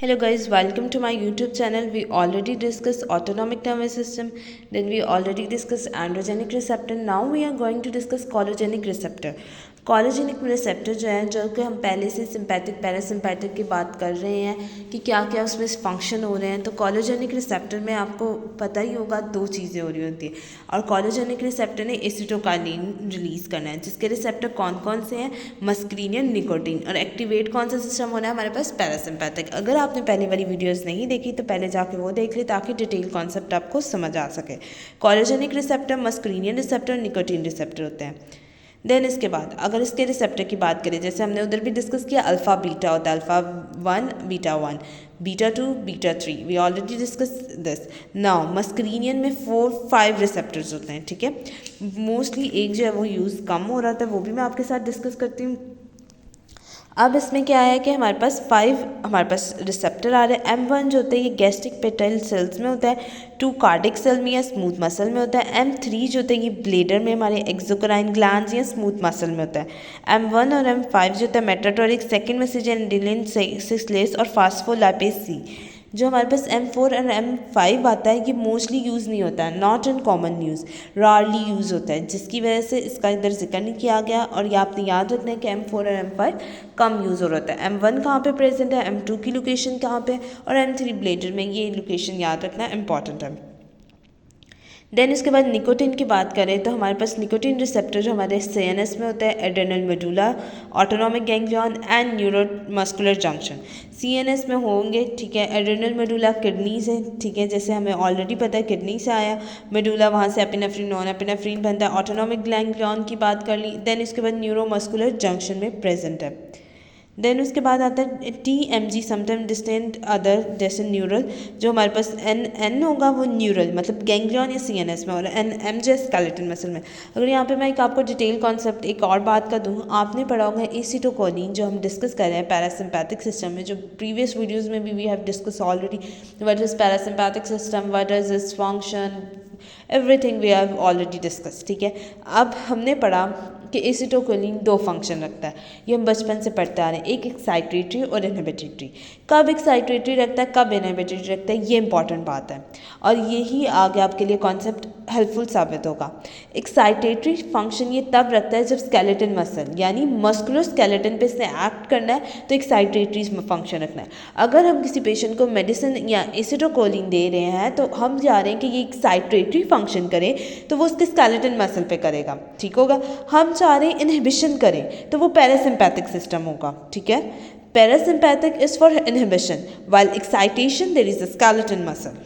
Hello guys, welcome to my YouTube channel. We already discussed autonomic nervous system, then we already discussed androgenic receptor. Now we are going to discuss cholinergic receptor. कॉलोजेनिक receptor जो है, जो कि हम पहले से sympathetic parasympathetic की बात कर रहे हैं कि क्या क्या उसमें फंक्शन हो रहे हैं। तो कॉलोजेनिक रिसेप्टर में आपको पता ही होगा दो चीज़ें हो रही होती है, और कॉलोजेनिक रिसेप्टर ने एसिटोकाइनिन रिलीज़ करना है, जिसके रिसेप्टर कौन कौन से हैं, मस्क्रीनियन, निकोटीन। और एक्टिवेट कौन सा सिस्टम होना है हमारे पास, पैरासिम्पैथिक। अगर आपने पहले वाली वीडियोज़ नहीं देखी तो पहले जाके वो देख ले, ताकि डिटेल कॉन्सेप्ट आपको समझ आ सके। कॉलोजेनिक रिसेप्टर, मस्क्रीनियन रिसेप्टर, निकोटीन रिसेप्टर होते हैं। देन इसके बाद अगर इसके रिसेप्टर की बात करें, जैसे हमने उधर भी डिस्कस किया, अल्फ़ा बीटा होता है, alpha 1 beta 1, beta 2 beta 3, we already discuss this. Now muscarinic में 4-5 रिसेप्टर्स होते हैं, ठीक है। मोस्टली एक जो है वो यूज़ कम हो रहा था, वो भी मैं आपके साथ डिस्कस करती हूँ। अब इसमें क्या है कि हमारे पास रिसेप्टर आ रहे हैं। M1 जो होता है ये गैस्ट्रिक पेटाइल सेल्स में होता है, 2 कार्डिक सेल में या स्मूथ मसल में होता है। M3 जो होता है ये ब्लेडर में हमारे एक्सोक्राइन ग्लैंड्स या स्मूथ मसल में होता है। M1 और M5 जो होता है मेटाटोरिक, सेकेंड मैसेज एंडिलिन, सिक्सलेस और फास्फोलाइपेज सी। जो हमारे पास M4 और M5 आता है ये मोस्टली यूज़ नहीं होता है, not in common use, rarely use होता है, जिसकी वजह से इसका इधर जिक्र नहीं किया गया। और ये आपने याद रखना है कि M4 और M5 कम यूज़ हो रहा है। M1 कहाँ पे प्रेजेंट है, M2 की लोकेशन कहाँ पे, और M3 ब्लेडर में, ये लोकेशन याद रखना इंपॉर्टेंट है। देन इसके बाद निकोटीन की बात करें तो हमारे पास निकोटीन रिसेप्टर जो हमारे CNS में होता है, adrenal medulla, autonomic ganglion and neuromuscular junction. CNS में होंगे, ठीक है। एड्रेनल मेडुला किडनी से, ठीक है, जैसे हमें ऑलरेडी पता है किडनी से आया, मेडुला वहाँ से एपिनेफ्रिन, नॉन एपिनेफ्रिन बनता है। ऑटोनॉमिक गैंग्लियन की बात कर ली। देन इसके बाद न्यूरोमस्कुलर जंक्शन में प्रेजेंट है। देन उसके बाद आता है TMG, समटाइम डिस्टेंट अदर, जैसे न्यूरल। जो हमारे पास एन होगा वो न्यूरल मतलब गैंग्लियन या CNS में, और M जो स्केलेटन मसल में। अगर यहाँ पे मैं एक आपको डिटेल कॉन्सेप्ट एक और बात का दूँ, आपने पढ़ा होगा एसिटोकोलिन, जो हम डिस्कस कर रहे हैं पैरासिम्पैथिक सिस्टम में, जो प्रीवियस वीडियोज़ में भी we have discuss already, what is parasympathetic system, what is its function, everything we have already discuss, ठीक है। अब हमने पढ़ा कि एसिटोकोलिन 2 फंक्शन रखता है, ये हम बचपन से पढ़ते आ रहे हैं, एक एक्साइटेटरी और इनहिबिटरी। कब एक्साइटेटरी रखता है, कब इनहिबिटरी रखता है, ये इंपॉर्टेंट बात है, और यही आगे आपके लिए कॉन्सेप्ट हेल्पफुल साबित होगा। एक्साइटेटरी फंक्शन ये तब रखता है जब स्केलेटन मसल यानी मस्कुलर स्केलेटन पे इसने एक्ट करना है, तो एक्साइटेटरी फंक्शन रखना है। अगर हम किसी पेशेंट को मेडिसिन या एसिटोकोलिन दे रहे हैं तो हम जा रहे हैं कि ये एक्साइटेटरी फंक्शन करे, तो वो उसके स्केलेटन मसल पे करेगा, ठीक होगा। हम चाह रहे हैं इनहिबिशन करें तो वो पैरासिम्पैथिक सिस्टम होगा, ठीक है। Parasympathetic is for inhibition, while excitation there is a skeleton muscle.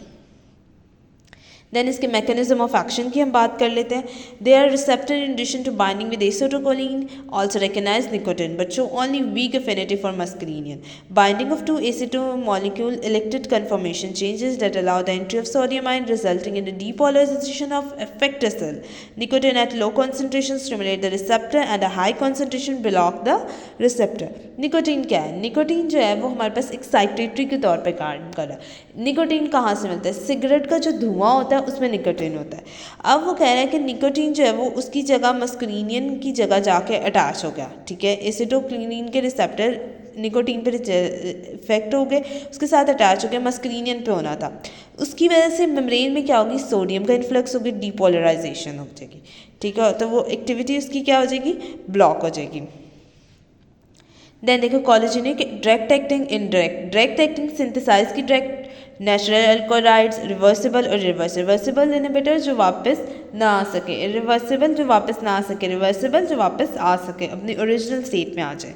Then इसके मैकेनिज्म ऑफ एक्शन की हम बात कर लेते हैं। They are receptor in addition to binding with acetylcholine also recognise nicotine but show only weak affinity for muscarinic. Binding of two acetyl molecule electric conformation changes that allow the entry of sodium ion resulting in the depolarization of effector cell. Nicotine at low concentration stimulate the receptor and a high concentration block the receptor. Nicotine क्या है, nicotine जो है वो हमारे पास excitatory के तौर पे काम कर रहा है। निकोटीन कहाँ से मिलता है, सिगरेट का जो धुआं होता है उसमें निकोटीन होता है। अब वो कह रहा है कि निकोटीन जो है वो उसकी जगह मस्क्रीनियन की जगह जाके अटैच हो गया, ठीक है। एसिटोकिनिन के रिसेप्टर निकोटीन पर इफेक्ट हो गए, उसके साथ अटैच हो गया, मस्क्रीनियन पे होना था, उसकी वजह से मेम्ब्रेन में क्या होगी, सोडियम का इन्फ्लक्स होगी, डीपोलराइजेशन हो जाएगी, ठीक है। तो वो एक्टिविटी उसकी क्या हो जाएगी, ब्लॉक हो जाएगी। देन देखो कॉलोजेनिक direct acting, indirect. Direct acting synthesise की डायरेक्ट, नेचुरल अल्कोलाइड्स, रिवर्सिबल और रिवर्सिबल इनहिबिटर जो वापस ना आ सके, इरिवर्सिबल जो वापस ना आ सके, रिवर्सिबल जो वापस आ सके, अपनी ओरिजिनल स्टेट में आ जाए।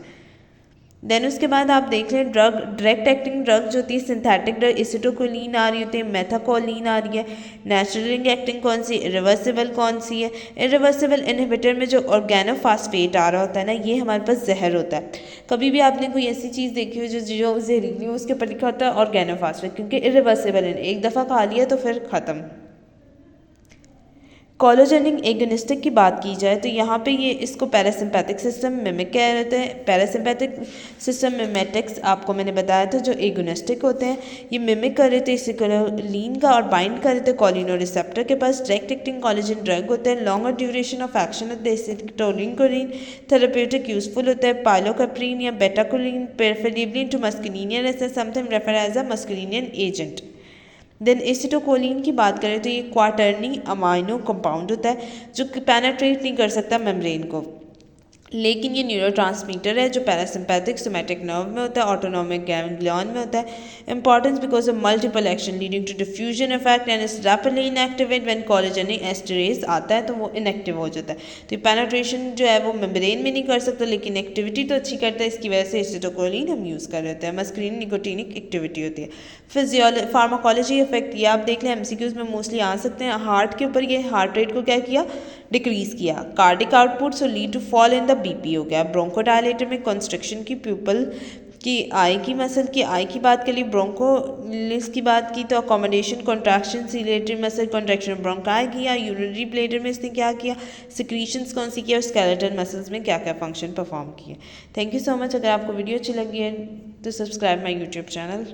देन उसके बाद आप देख लें ड्रग, डायरेक्ट एक्टिंग ड्रग जो होती है, सिंथेटिक ड्रग एसिटोकोलिन आ रही होती है, मेथाकोलिन आ रही है। नेचुरल एक्टिंग कौन सी, इरिवर्सिबल कौन सी है, इरिवर्सिबल इनहिबिटर में जो ऑर्गेनोफॉस्फेट आ रहा होता है ना, ये हमारे पास जहर होता है। कभी भी आपने कोई ऐसी चीज़ देखी हो जो जो जहरीली हो, उसके ऊपर लिखा होता है ऑर्गेनोफॉस्फेट, क्योंकि इरिवर्सिबल है, एक दफ़ा खा लिया तो फिर ख़त्म। कोलोजेनिक एगोनिस्टिक की बात की जाए तो यहाँ पे ये इसको पैरासिम्पैथिक सिस्टम मिमिक कह रहे थे। पैरासिम्पैथिक सिस्टम मिमेटिक्स आपको मैंने बताया था जो एगोनिस्टिक होते हैं, ये मिमिक कर रहे थे एसिटिकोलिन का और बाइंड कर रहे थे कोलिनो रिसेप्टर के पास। डायरेक्ट एक्टिंग कोलेजन ड्रग होते हैं, लॉन्गर ड्यूरेशन ऑफ एक्शन होते हैं, एसिटिकोलिन कोलिन थेरेप्यूटिक यूजफुल होता है। पाइलोकाप्रिन या बेटाकोलिन preferably to muscarinic as something refer as a muscarinic agent. Then acetylcholine की बात करें तो ये क्वाटर्नी अमाइनो कंपाउंड होता है जो पेनेट्रेट नहीं कर सकता मेम्ब्रेन को, लेकिन ये न्यूरोट्रांसमीटर है जो पैरासिम्पैथिक सोमैटिक नर्व में होता है, ऑटोनोमिक गैंग्लियन में होता है। Importance because of multiple action leading to diffusion effect and is rapidly inactivate when कोलेजेनिक एस्टरेज आता है तो वो इनएक्टिव हो जाता है। तो ये पेनेट्रेशन जो है वो मेम्ब्रेन में नहीं कर सकता, लेकिन एक्टिविटी तो अच्छी करता है, इसकी वजह से एसिटोकोलिन हम यूज़ कर रहे होते हैं। मस्कुलिन निकोटिनिक एक्टिविटी होती है। फिजियोलॉजी फार्माकोलॉजी इफेक्ट ये आप देख लें, एमसीक्यूज में मोस्टली आ सकते हैं। हार्ट के ऊपर ये हार्ट रेट को क्या किया, डिक्रीज किया। Cardiac output so lead to fall in the BP हो गया। ब्रोंकोडायलेटर में कंस्ट्रक्शन की प्यूपल की आई की मसल की आई की बात के लिए ब्रोंकोलिस की बात की तो accommodation contraction ciliary muscle contraction bronchi किया। यूरिनरी ब्लेडर में इसने क्या किया, सिक्रीशंस कौन सी किया और स्केलेटल मसल्स में क्या क्या फंक्शन परफॉर्म किए। Thank you so much. अगर आपको वीडियो अच्छी लगी है तो सब्सक्राइब माई यूट्यूब चैनल।